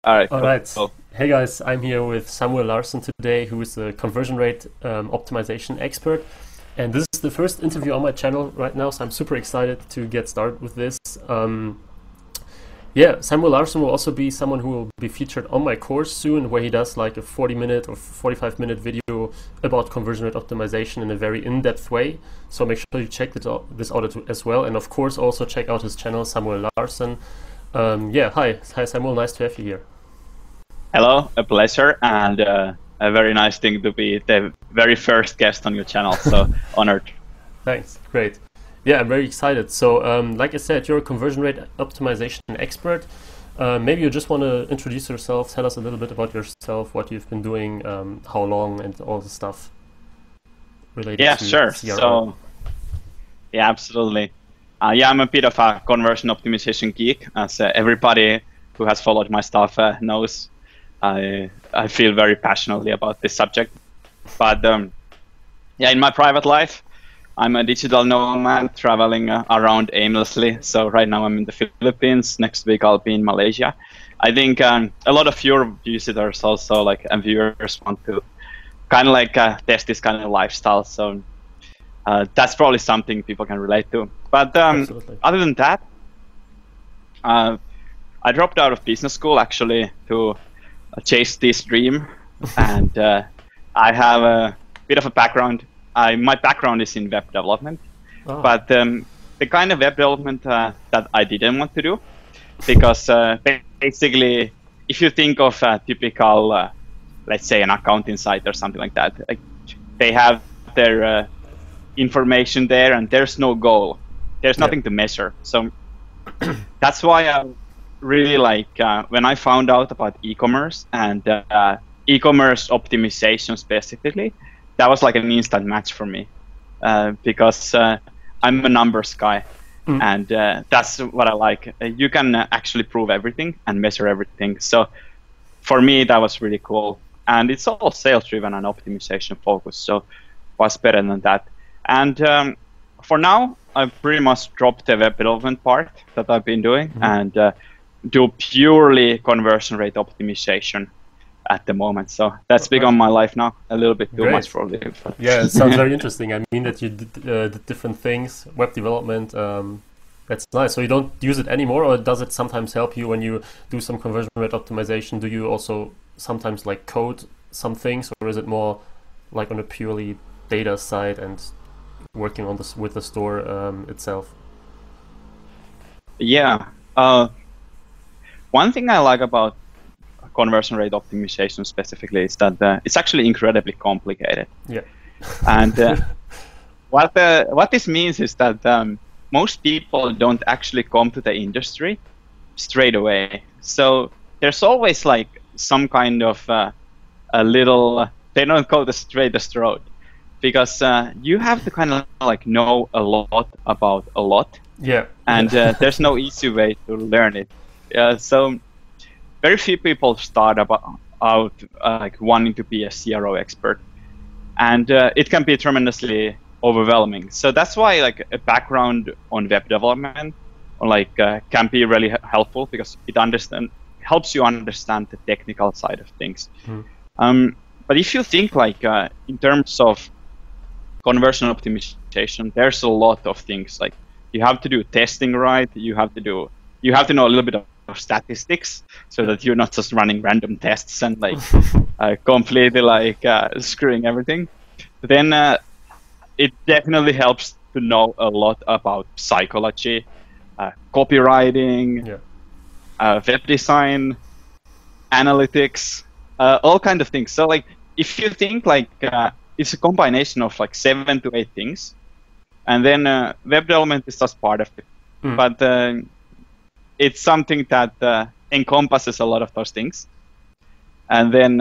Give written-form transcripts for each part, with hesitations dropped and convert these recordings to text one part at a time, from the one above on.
All right, All cool. right. Hey guys, I'm here with Samuel Larsen today, who is a conversion rate optimization expert. And this is the first interview on my channel right now, so I'm super excited to get started with this. Yeah, Samuel Larsen will also be someone who will be featured on my course soon, where he does like a 40-minute or 45-minute video about conversion rate optimization in a very in-depth way. So make sure you check this out as well. And of course, also check out his channel, Samuel Larsen. Yeah, hi Samuel, nice to have you here. Hello, a pleasure, and a very nice thing to be the very first guest on your channel. So honored. Thanks, great. Yeah, I'm very excited. So, like I said, you're a conversion rate optimization expert. Maybe you just want to introduce yourself, tell us a little bit about yourself, what you've been doing, how long, and all the stuff related Yeah, to sure. CRO. So, yeah, absolutely. Yeah, I'm a bit of a conversion optimization geek, as everybody who has followed my stuff knows. I feel very passionately about this subject. But yeah, in my private life, I'm a digital nomad traveling around aimlessly. So right now I'm in the Philippines. Next week I'll be in Malaysia. I think a lot of your visitors also and viewers want to kind of test this kind of lifestyle. So that's probably something people can relate to. But other than that, I dropped out of business school actually to chase this dream, and I have a bit of a background. My background is in web development, but the kind of web development that I didn't want to do, because basically, if you think of a typical, let's say, an accounting site or something like that, they have their information there, and there's no goal. There's nothing to measure. So that's why I really when I found out about e-commerce and e-commerce optimization specifically, that was like an instant match for me, because I'm a numbers guy, and that's what I like. You can actually prove everything and measure everything. So for me, that was really cool. And it's all sales driven and optimization focused. So what's better than that? And for now, I've pretty much dropped the web development part that I've been doing and do purely conversion rate optimization at the moment. So that's become my life now. A little bit too much probably. But yeah, it sounds very interesting. I mean that you did different things, web development. That's nice. So you don't use it anymore, or does it sometimes help you when you do some conversion rate optimization? Do you also sometimes code some things, or is it more like on a purely data side and working on this with the store itself? Yeah. One thing I like about conversion rate optimization specifically is that it's actually incredibly complicated. Yeah. And what this means is that most people don't actually come to the industry straight away. So there's always some kind of a little, they don't go the straightest road, because you have to kind of know a lot about a lot. Yeah. And there's no easy way to learn it. So very few people start out wanting to be a CRO expert, and it can be tremendously overwhelming. So that's why a background on web development can be really helpful, because it helps you understand the technical side of things. But if you think in terms of conversion optimization, there's a lot of things. You have to do testing right. You have to know a little bit of statistics, so that you're not just running random tests and completely screwing everything. But then it definitely helps to know a lot about psychology, copywriting, web design, analytics, all kind of things. So if you think it's a combination of 7 to 8 things, and then web development is just part of it. But it's something that encompasses a lot of those things. And then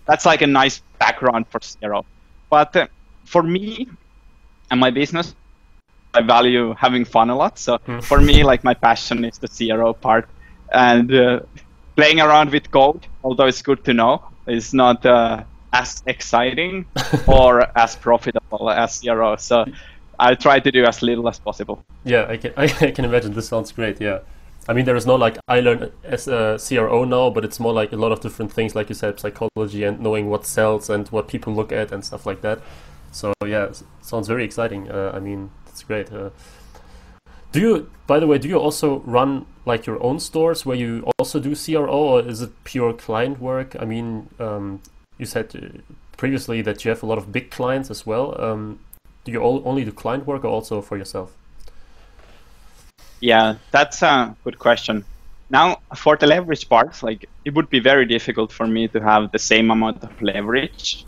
that's a nice background for CRO. But for me and my business, I value having fun a lot. So for me, my passion is the CRO part. And playing around with code, although it's good to know, is not as exciting or as profitable as CRO. So I try to do as little as possible. Yeah, I can imagine. This sounds great. Yeah. I mean, there is no like I learned as a CRO now, but it's more like a lot of different things, like you said, psychology and knowing what sells and what people look at and stuff like that. So yeah, sounds very exciting. I mean, that's great. By the way, do you also run like your own stores where you also do CRO, or is it pure client work? I mean, you said previously that you have a lot of big clients as well. Do you only do client work or also for yourself? Yeah, that's a good question. Now, for the leverage part, like it would be very difficult for me to have the same amount of leverage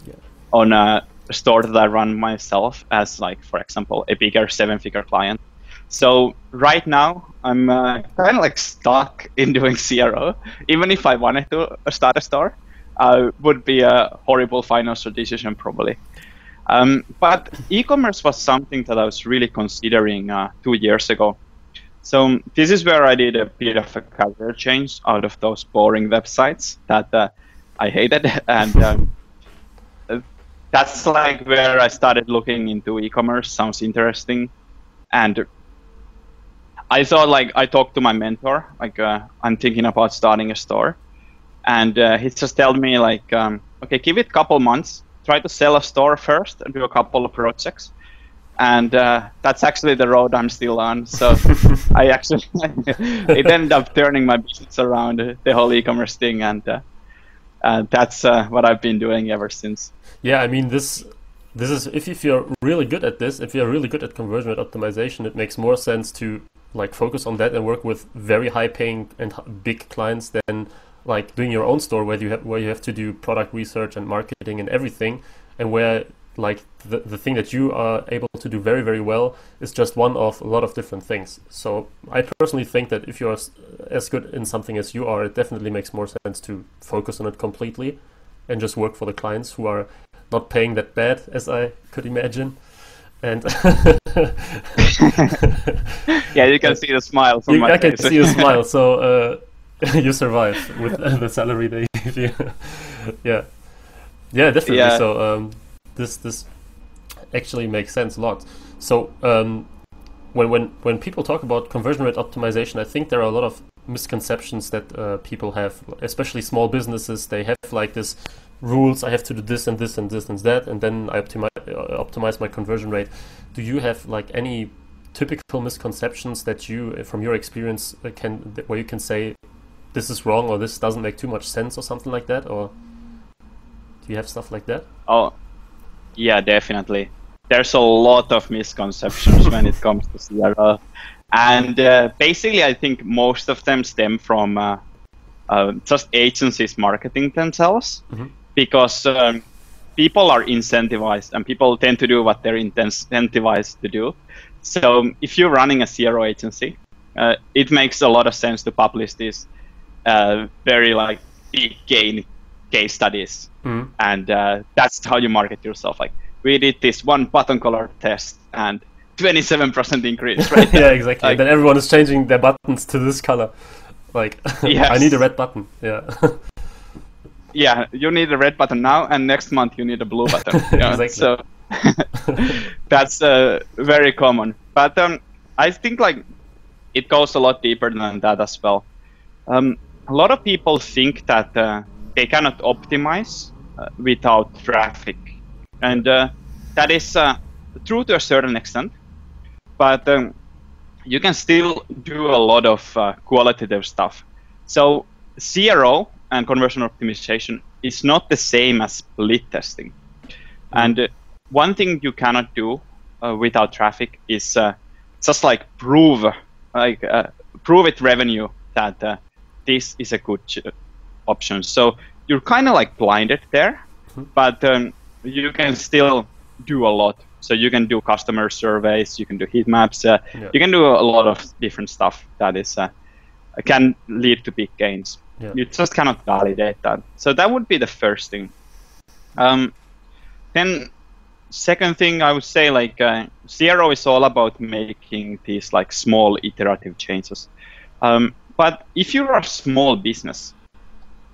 on a store that I run myself as, like, for example, a bigger 7-figure client. So right now, I'm kind of like stuck in doing CRO. Even if I wanted to start a store, would be a horrible financial decision probably. But e-commerce was something that I was really considering 2 years ago. So this is where I did a bit of a career change out of those boring websites that I hated. And that's like where I started looking into e-commerce. Sounds interesting. And I thought, like, I talked to my mentor, like, I'm thinking about starting a store. And he just told me, like, okay, give it a couple months. Try to sell a store first and do a couple of projects. And that's actually the road I'm still on. So I actually, it ended up turning my business around, the whole e-commerce thing. And that's what I've been doing ever since. Yeah, I mean, this is, if you're really good at this, if you're really good at conversion rate optimization, it makes more sense to like focus on that and work with very high paying and big clients than like doing your own store where you have to do product research and marketing and everything, and where like the thing that you are able to do very, very well is just one of a lot of different things. So I personally think that if you're as good in something as you are, it definitely makes more sense to focus on it completely and just work for the clients who are not paying that bad, as I could imagine. And yeah, you can see the smile from my face. I can see a smile. So you survive with the salary they give you. Yeah, definitely. Yeah. So this actually makes sense a lot. So when people talk about conversion rate optimization, I think there are a lot of misconceptions that people have, especially small businesses. They have like this rules. I have to do this and this and this and that, and then I optimize my conversion rate. Do you have like any typical misconceptions that you, from your experience, where you can say this is wrong or this doesn't make too much sense or something like that? Or do you have stuff like that? Oh, yeah, definitely. There's a lot of misconceptions when it comes to CRO. And basically, I think most of them stem from just agencies marketing themselves. Mm-hmm. Because people are incentivized and people tend to do what they're incentivized to do. So if you're running a CRO agency, it makes a lot of sense to publish these very like big gain case studies. Mm-hmm. And that's how you market yourself. Like, we did this one button color test and 27% increase, right? Yeah, exactly. Like, then everyone is changing their buttons to this color. Like, yes. I need a red button. Yeah. Yeah, you need a red button now, and next month you need a blue button. Exactly. So that's very common. But I think like it goes a lot deeper than that as well. A lot of people think that they cannot optimize without traffic, and that is true to a certain extent. But you can still do a lot of qualitative stuff. So CRO and conversion optimization is not the same as split testing. And one thing you cannot do without traffic is just like prove it revenue that this is a good option. So you're kind of like blinded there, but you can still do a lot. So you can do customer surveys, you can do heat maps, you can do a lot of different stuff that is can lead to big gains. Yeah. You just cannot validate that. So that would be the first thing. Then second thing, I would say like CRO is all about making these like small iterative changes. But if you're a small business,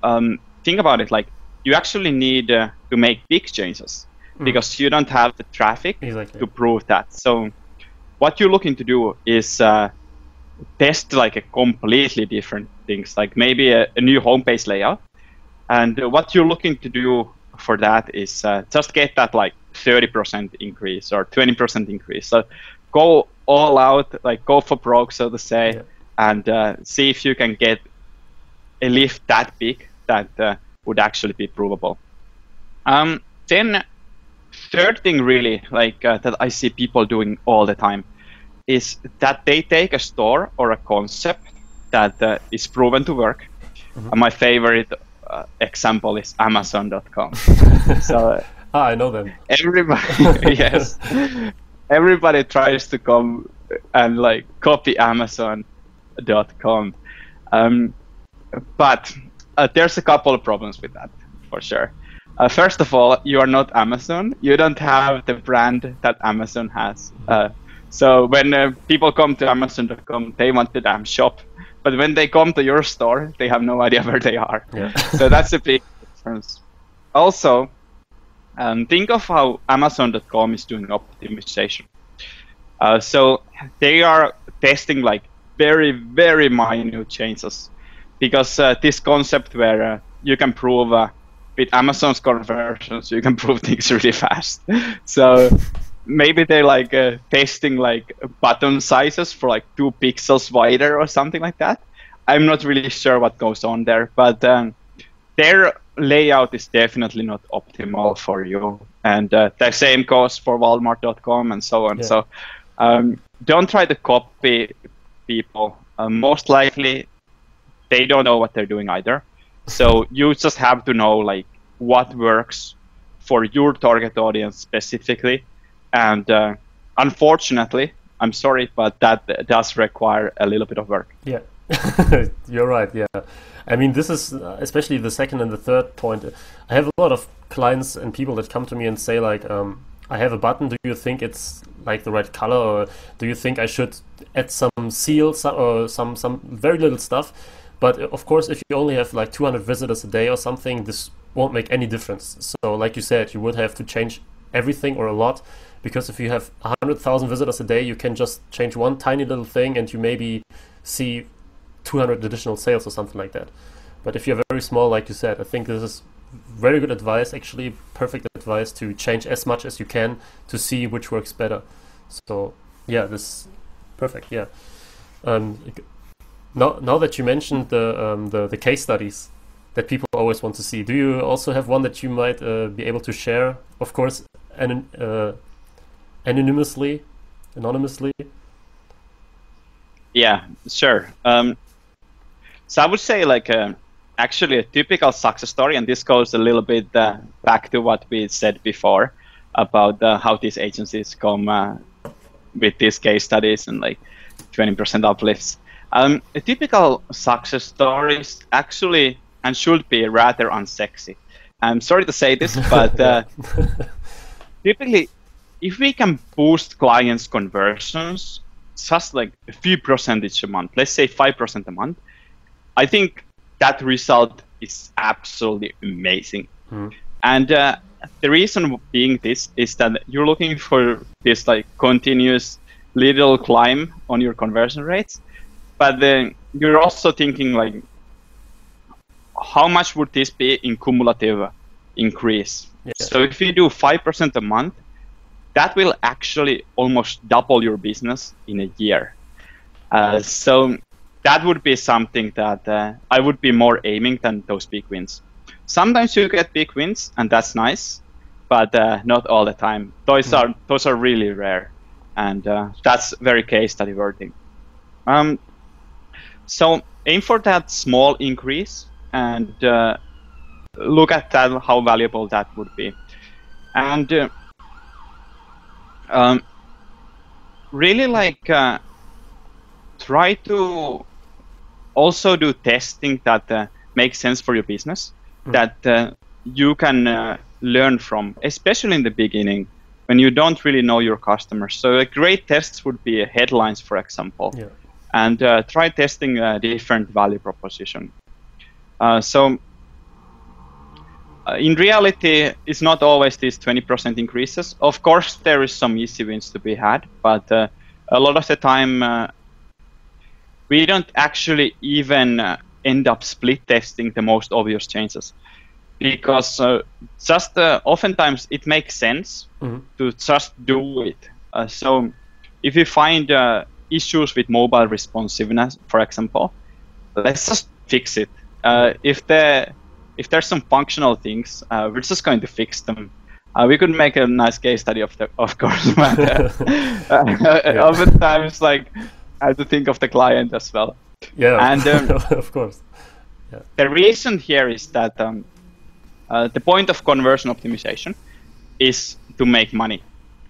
think about it, like you actually need to make big changes because you don't have the traffic to prove that. So what you're looking to do is test like a completely different things, like maybe a new homepage layout. And what you're looking to do for that is just get that like 30% increase or 20% increase. So go all out, like go for broke, so to say, and see if you can get a lift that big that would actually be provable. Then third thing really like that I see people doing all the time is that they take a store or a concept that is proven to work. My favorite example is Amazon.com. So I know them. Everybody, yes, everybody tries to come and like copy Amazon.com, but there's a couple of problems with that for sure. First of all, you are not Amazon. You don't have the brand that Amazon has. So when people come to Amazon.com, they want the damn shop. But when they come to your store, they have no idea where they are. Yeah. So that's a big difference. Also, think of how Amazon.com is doing optimization. So they are testing like very, very minute changes, because this concept where you can prove with Amazon's conversions, you can prove things really fast. So maybe they're like testing like button sizes for like 2 pixels wider or something like that. I'm not really sure what goes on there, but their layout is definitely not optimal for you. And the same goes for Walmart.com and so on. So don't try to copy people. Most likely, they don't know what they're doing either. So you just have to know like what works for your target audience specifically. And unfortunately, I'm sorry, but that does require a little bit of work. Yeah, you're right. Yeah, I mean, this is especially the second and the third point. I have a lot of clients and people that come to me and say like, I have a button. Do you think it's like the right color, or do you think I should add some seals or some very little stuff? But of course, if you only have like 200 visitors a day or something, this won't make any difference. So like you said, you would have to change everything or a lot. Because if you have 100,000 visitors a day, you can just change one tiny little thing and you maybe see 200 additional sales or something like that. But if you're very small, like you said, I think this is very good advice, actually perfect advice to change as much as you can to see which works better. So yeah, this is perfect. Yeah. Now that you mentioned the case studies that people always want to see, do you also have one that you might be able to share? Of course, anonymously. Yeah, sure. So I would say like actually a typical success story, and this goes a little bit back to what we said before about how these agencies come with these case studies and like 20% uplifts. A typical success story is actually and should be rather unsexy. I'm sorry to say this, but typically, if we can boost clients' conversions just like a few percentage a month, let's say 5% a month, I think that result is absolutely amazing. And the reason being this is that you're looking for this like continuous little climb on your conversion rates, but then you're also thinking like, how much would this be in cumulative increase? Yeah. So if you do 5% a month, that will actually almost double your business in a year. So that would be something that I would be more aiming than those big wins. Sometimes you get big wins, and that's nice, but not all the time. Those are really rare, and that's very case study worthy. So aim for that small increase and look at that, how valuable that would be. And really like try to also do testing that makes sense for your business, that you can learn from, especially in the beginning when you don't really know your customers. So a great test would be headlines, for example, and try testing a different value proposition. So in reality, it's not always these 20% increases. Of course, there is some easy wins to be had, but a lot of the time, we don't actually even end up split testing the most obvious changes, because oftentimes it makes sense to just do it. So if you find issues with mobile responsiveness, for example, let's just fix it. If there's some functional things, we're just going to fix them. We could make a nice case study of course, but oftentimes, like, I have to think of the client as well. Yeah, and of course. Yeah. The reason here is that the point of conversion optimization is to make money.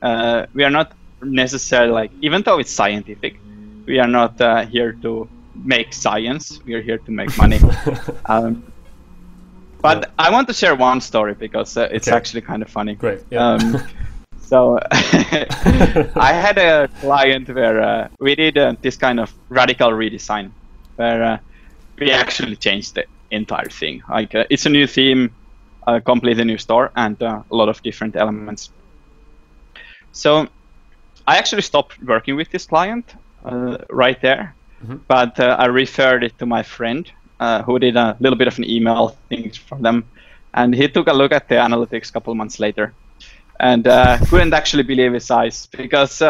We are not necessarily, like, even though it's scientific, we are not here to make science. We are here to make money. But I want to share one story because it's actually kind of funny. Great. Yeah. So I had a client where we did this kind of radical redesign, where we actually changed the entire thing. Like, it's a new theme, a completely new store, and a lot of different elements. So I actually stopped working with this client right there, but I referred it to my friend who did a little bit of an email thing for them, and he took a look at the analytics a couple of months later, and couldn't actually believe his eyes, because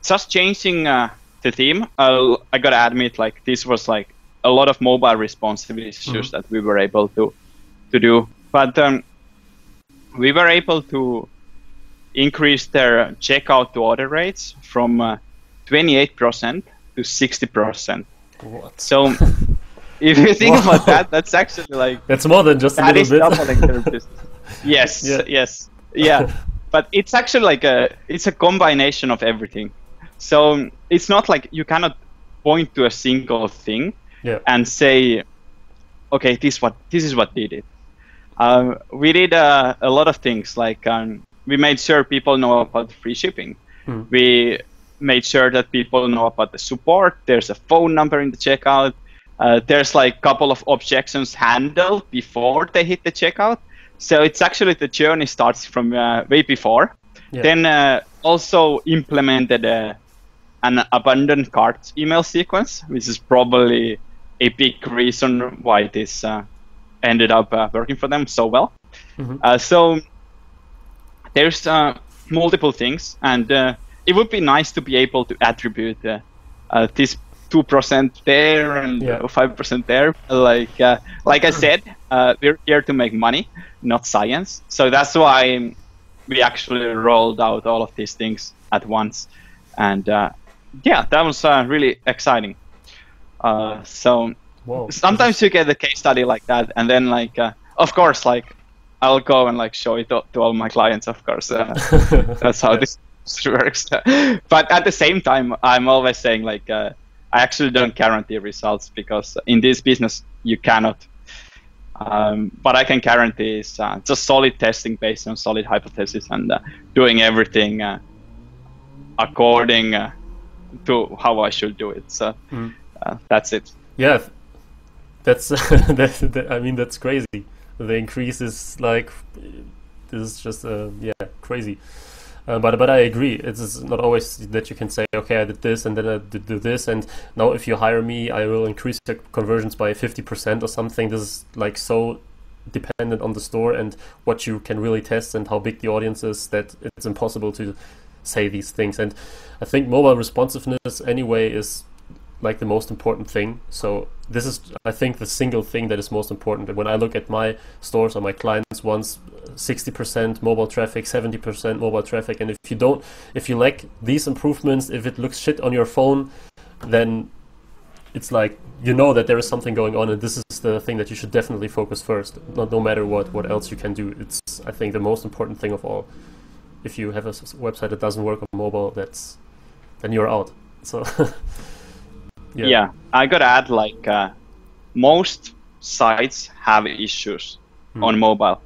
just changing the theme, I gotta admit, like, this was like a lot of mobile responsive issues that we were able to do, but we were able to increase their checkout to order rates from 28% to 60%. What? So if you think about that, that's actually like, that's more than just a little bit. Doubling their business. Yes, yeah. But it's actually like it's a combination of everything. So it's not like you cannot point to a single thing and say, okay, this is what did it. We did a lot of things, like we made sure people know about free shipping. We made sure that people know about the support. There's a phone number in the checkout. There's like a couple of objections handled before they hit the checkout. So it's actually, the journey starts from way before. Then also implemented an abandoned cart email sequence, which is probably a big reason why this ended up working for them so well. So there's multiple things, and it would be nice to be able to attribute this 2% there and 5% there. Like I said, we're here to make money, not science. So that's why we actually rolled out all of these things at once, and that was really exciting. So sometimes you get a case study like that, and then of course, I'll go and show it to all my clients. Of course, that's how this works. But at the same time, I'm always saying I actually don't guarantee results, because in this business you cannot. What I can guarantee is just solid testing based on solid hypothesis, and doing everything according to how I should do it. So that's it. Yeah, that's I mean, that's crazy. The increase is this is just crazy. But I agree. It's not always that you can say, okay, I did this and then I did do this, and now if you hire me, I will increase the conversions by 50% or something. This is so dependent on the store and what you can really test and how big the audience is, that it's impossible to say these things. And I think mobile responsiveness anyway is the most important thing. So this is, I think, the single thing that is most important. When I look at my stores or my clients' ones, 60% mobile traffic, 70% mobile traffic, and if you lack these improvements, if it looks shit on your phone, then it's that there is something going on, and this is the thing that you should definitely focus first, no matter what else you can do. It's, I think, the most important thing of all. If you have a website that doesn't work on mobile, then you're out. So yeah, I gotta add, most sites have issues on mobile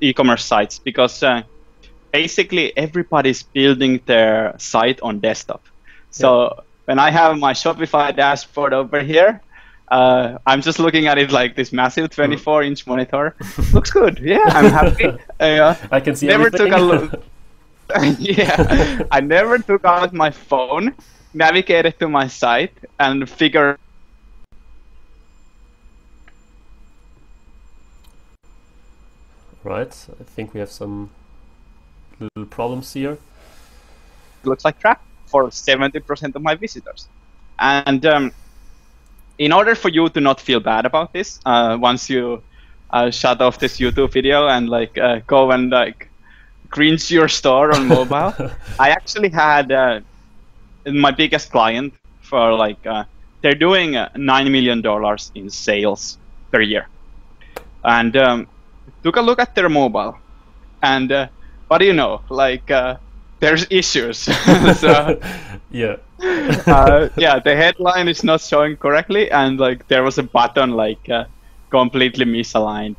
e-commerce sites, because basically everybody's building their site on desktop. So when I have my Shopify dashboard over here, I'm just looking at it like this massive 24-inch monitor. Looks good. Yeah, I'm happy. I can see everything. I never took out my phone navigated to my site and figured. Right, I think we have some little problems here. It looks like traffic for 70% of my visitors. And in order for you to not feel bad about this, once you shut off this YouTube video and like go and like cringe your store on mobile, I actually had my biggest client for like they're doing $9 million in sales per year, and took a look at their mobile, and what do you know? Like there's issues. So yeah. yeah, the headline is not showing correctly, and like there was a button like completely misaligned,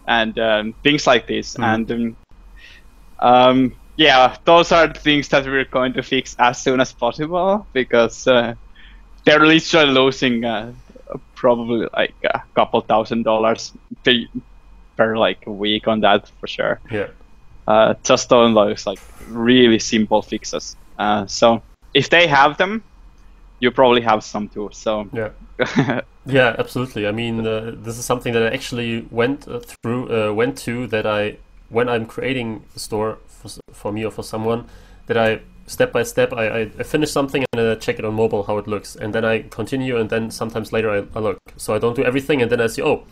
and things like this. And yeah, those are the things that we're going to fix as soon as possible, because they're literally losing probably like a couple $1,000 per like week on that for sure. Yeah. Just on those like really simple fixes. So if they have them, you probably have some too. So yeah. Yeah, absolutely. I mean, this is something that I actually went to that when I'm creating a store for me or for someone, that I step by step I finish something and then I check it on mobile how it looks, and then I continue, and then sometimes later I look. So I don't do everything and then I see, oh,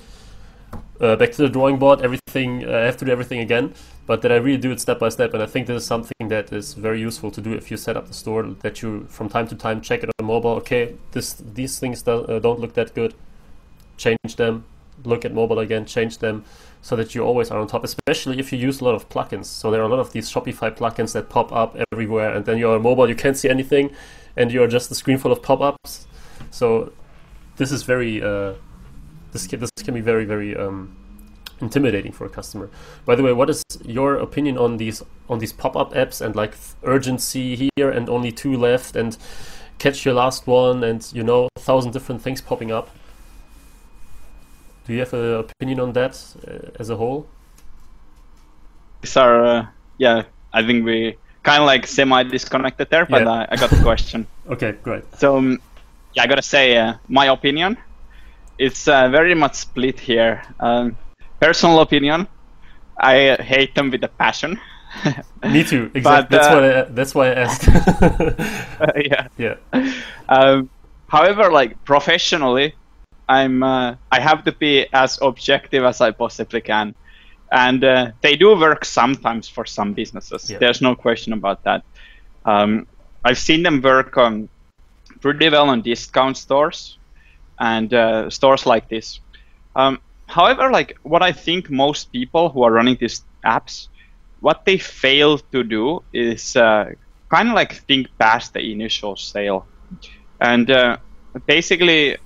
back to the drawing board, everything, I have to do everything again, but that I really do it step by step. And I think this is something that is very useful to do if you set up the store, that you from time to time check it on mobile. Okay, these things don't look that good, change them, look at mobile again, change them, so that you always are on top, especially if you use a lot of plugins. So there are a lot of these Shopify plugins that pop up everywhere, and then you're on mobile, you can't see anything, and you're just a screen full of pop-ups. So this is very this can be very, very intimidating for a customer. By the way, what is your opinion on these pop-up apps and like urgency here and only 2 left and catch your last one and 1,000 different things popping up? Do you have an opinion on that as a whole? These are yeah, I think we kind of like semi-disconnected there, but yeah. I got the question. Okay, great. So yeah, I gotta say my opinion. It's very much split here. Personal opinion, I hate them with a passion. Me too. Exactly. But, that's why I asked. Yeah. Yeah. However, like professionally, I have to be as objective as I possibly can, and they do work sometimes for some businesses. Yeah. There's no question about that. I've seen them work on pretty well on discount stores and stores like this. However, like what I think most people who are running these apps, what they fail to do is kind of like think past the initial sale. And basically,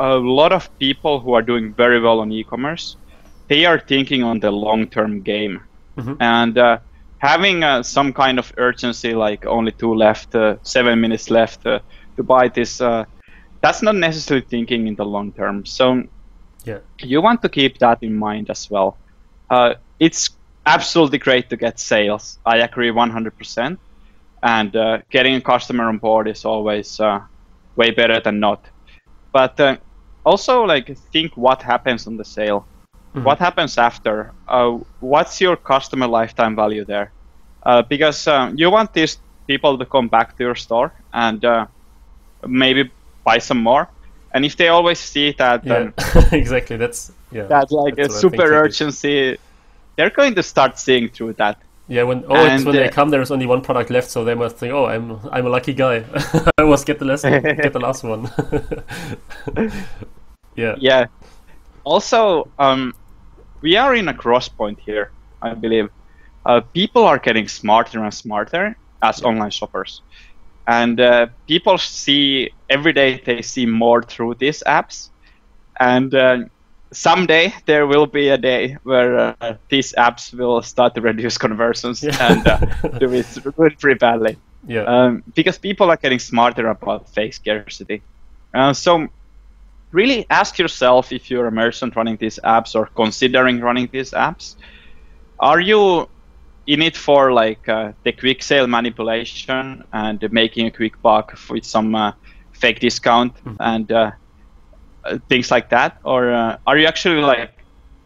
a lot of people who are doing very well on e-commerce, they are thinking on the long-term game. Mm-hmm. And having some kind of urgency, like only 2 left, 7 minutes left to buy this, that's not necessarily thinking in the long term. So yeah, you want to keep that in mind as well. It's absolutely great to get sales. I agree 100%. And getting a customer on board is always way better than not. But also, like, think what happens on the sale. Mm-hmm. What happens after? What's your customer lifetime value there? Because you want these people to come back to your store and maybe buy some more. And if they always see that, exactly, that's like a super urgency, they're going to start seeing through that. Yeah, when they come, there's only one product left, so they must think, "Oh, I'm a lucky guy. I must get the last one." Yeah. Yeah. Also, we are in a cross point here, I believe. People are getting smarter and smarter as online shoppers, and people see every day they see more through these apps, and someday there will be a day where these apps will start to reduce conversions and do it pretty badly. Yeah. Because people are getting smarter about fake scarcity. So really ask yourself, if you're a merchant running these apps or considering running these apps, are you in it for like the quick sale manipulation and making a quick buck with some fake discount and things like that, or are you actually like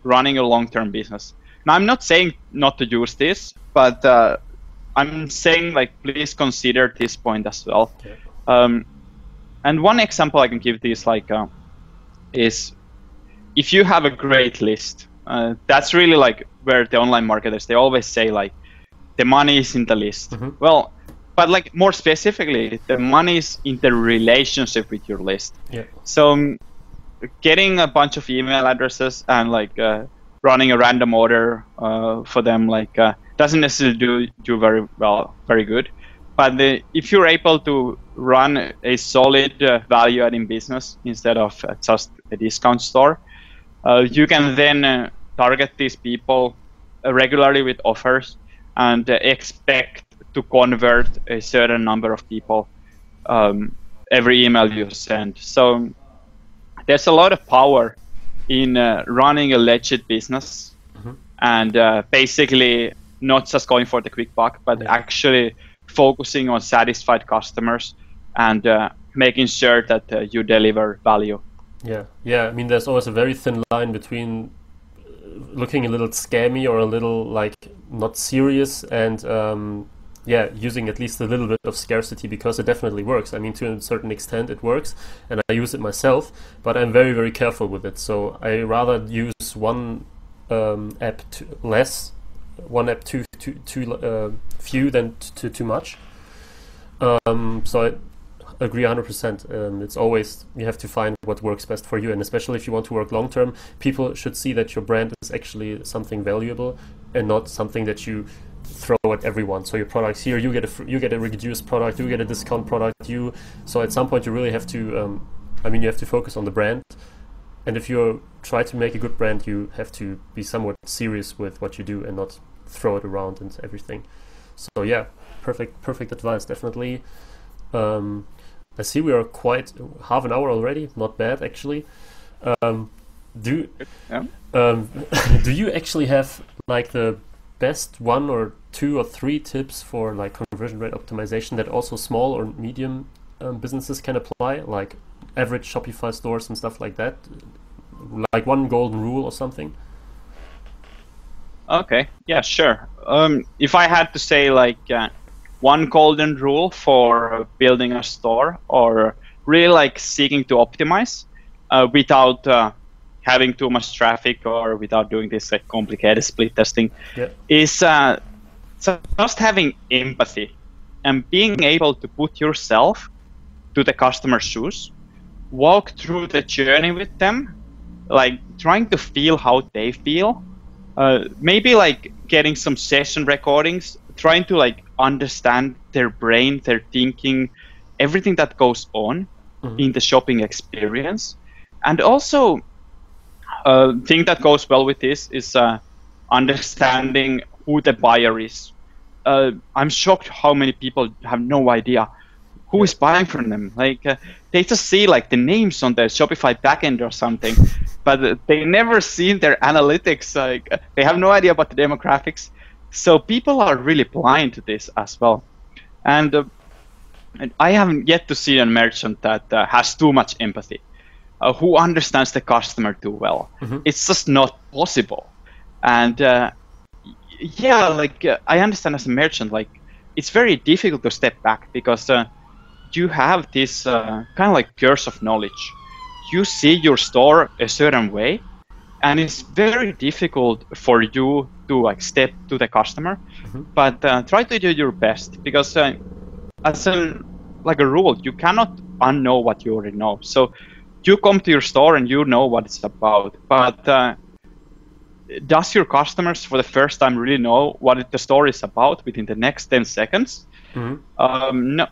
running a long-term business? Now, I'm not saying not to use this, but I'm saying like please consider this point as well. Okay. And one example I can give this like is if you have a great list, that's really like where the online marketers, they always say like the money is in the list. Well, but like more specifically, the money is in the relationship with your list. Yeah. So getting a bunch of email addresses and like running a random order for them like doesn't necessarily do very good. But if you're able to run a solid value-adding business instead of just a discount store, you can then target these people regularly with offers and expect to convert a certain number of people every email you send. So there's a lot of power in running a legit business and basically not just going for the quick buck, but actually focusing on satisfied customers and making sure that you deliver value. Yeah. I mean, there's always a very thin line between looking a little scammy or a little like not serious and using at least a little bit of scarcity, because it definitely works. I mean, to a certain extent it works, and I use it myself, but I'm very, very careful with it. So I rather use one app one app too few than too much. So I agree 100%. It's always, you have to find what works best for you, and especially if you want to work long term, people should see that your brand is actually something valuable and not something that you throw at everyone. So your products here, you get a reduced product, you get a discount product. So at some point you really have to, you have to focus on the brand. And if you try to make a good brand, you have to be somewhat serious with what you do and not throw it around and everything. So yeah, perfect advice, definitely. I see we are quite half an hour already. Not bad, actually. Do you actually have like the best 1 or 2 or 3 tips for like conversion rate optimization that also small or medium businesses can apply, like average Shopify stores and stuff like that, like one golden rule or something? Okay, yeah, sure. If I had to say like one golden rule for building a store or really like seeking to optimize without having too much traffic or without doing this like complicated split testing, is just having empathy and being able to put yourself to the customer's shoes, walk through the journey with them, like trying to feel how they feel, maybe like getting some session recordings, trying to like understand their brain, their thinking, everything that goes on in the shopping experience. And also thing that goes well with this is understanding who the buyer is. I'm shocked how many people have no idea who is buying from them. Like they just see like the names on the Shopify backend or something, but they never seen their analytics. Like they have no idea about the demographics. So people are really blind to this as well. And I haven't yet to see a merchant that has too much empathy, who understands the customer too well. It's just not possible. And I understand as a merchant, like it's very difficult to step back because you have this kind of like curse of knowledge. You see your store a certain way, and it's very difficult for you to like step to the customer. But try to do your best, because as a rule, you cannot unknow what you already know. So you come to your store and you know what it's about, but does your customers for the first time really know what the store is about within the next 10 seconds? No,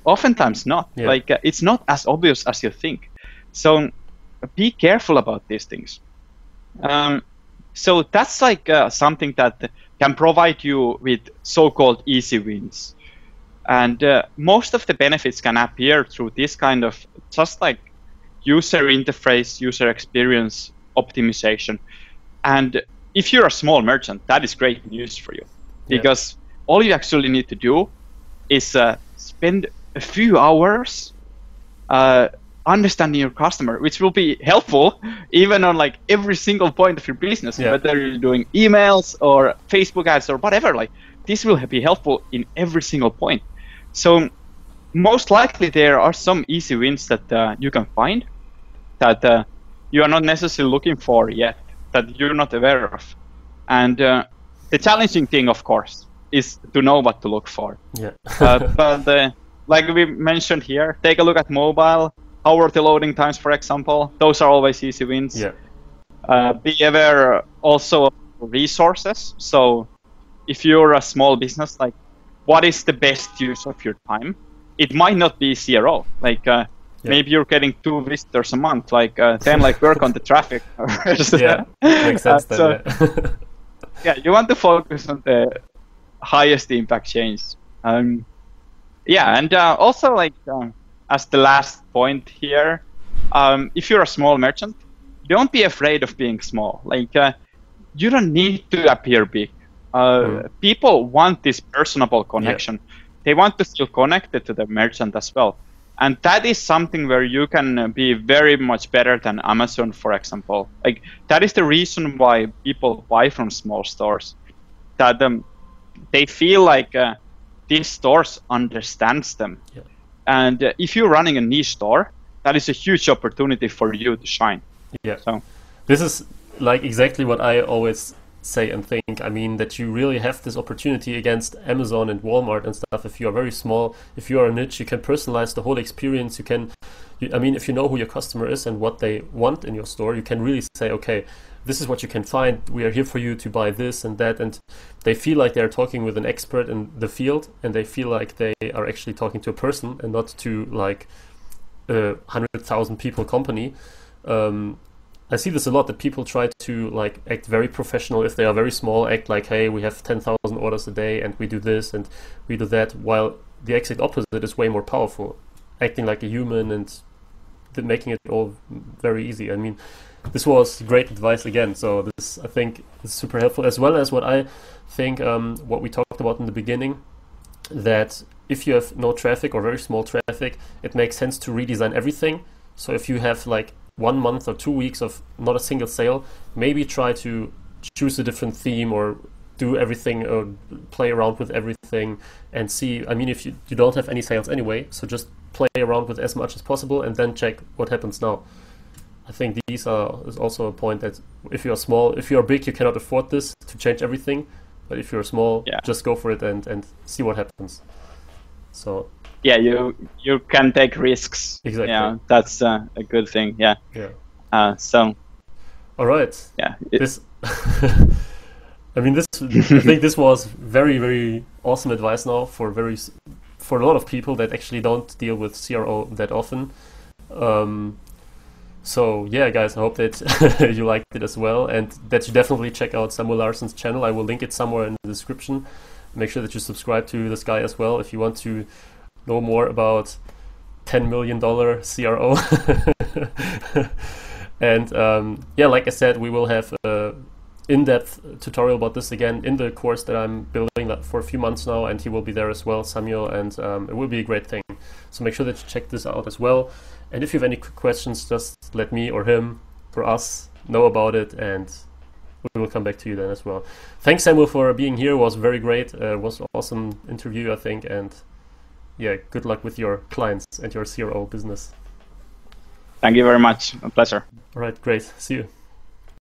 oftentimes not. Like it's not as obvious as you think. So be careful about these things. So that's like something that can provide you with so-called easy wins. And most of the benefits can appear through this kind of just like user interface, user experience optimization. And if you're a small merchant, that is great news for you. because all you actually need to do is spend a few hours understanding your customer, which will be helpful even on like every single point of your business, whether you're doing emails or Facebook ads or whatever. Like this will be helpful in every single point. So most likely there are some easy wins that you can find that you are not necessarily looking for yet, that you're not aware of. And the challenging thing, of course, is to know what to look for. But like we mentioned here, take a look at mobile. How are the loading times, for example? Those are always easy wins. Be aware also of resources. So if you're a small business, like what is the best use of your time? It might not be CRO. Like maybe you're getting 2 visitors a month. Like then like work on the traffic. Makes sense then. You want to focus on the highest impact change. And also like as the last point here, if you're a small merchant, don't be afraid of being small. Like you don't need to appear big. People want this personable connection. They want to feel connected to the merchant as well. And that is something where you can be very much better than Amazon, for example. Like that is the reason why people buy from small stores. That they feel like these stores understands them. And if you're running a niche store, that is a huge opportunity for you to shine. So this is like exactly what I always say and think. I mean, that you really have this opportunity against Amazon and Walmart and stuff. If you are very small, if you are a niche, you can personalize the whole experience. I mean, if you know who your customer is and what they want in your store, you can really say, okay, this is what you can find. We are here for you to buy this and that. And they feel like they're talking with an expert in the field, and they feel like they are actually talking to a person and not to like a 100,000 people company. I see this a lot, that people try to like act very professional if they are very small, act like, hey, we have 10,000 orders a day and we do this and we do that, while the exact opposite is way more powerful, acting like a human and making it all very easy. I mean, this was great advice again. So this, I think, is super helpful, as well as what I think, what we talked about in the beginning, that if you have no traffic or very small traffic, it makes sense to redesign everything. So if you have like 1 month or 2 weeks of not a single sale, maybe try to choose a different theme or do everything or play around with everything and see. I mean, if you don't have any sales anyway, so just play around with as much as possible and then check what happens now. I think is also a point that if you are small, if you are big, you cannot afford this to change everything. But if you're small, just go for it and see what happens. So you can take risks. Exactly. Yeah, that's a good thing. So. All right. This. I mean, I think this was very, very awesome advice now for a lot of people that actually don't deal with CRO that often. So yeah, guys, I hope that you liked it as well, and that you definitely check out Samuel Larsen's channel. I will link it somewhere in the description. Make sure that you subscribe to this guy as well if you want to know more about $10 million CRO. And like I said, we will have in-depth tutorial about this again in the course that I'm building for a few months now, and he will be there as well, Samuel, and it will be a great thing. So make sure that you check this out as well. And if you have any questions, just let me or him or us know about it, and we will come back to you then as well. Thanks, Samuel, for being here. It was very great. It was an awesome interview, I think, and yeah, good luck with your clients and your CRO business. Thank you very much. A pleasure. All right, great. See you.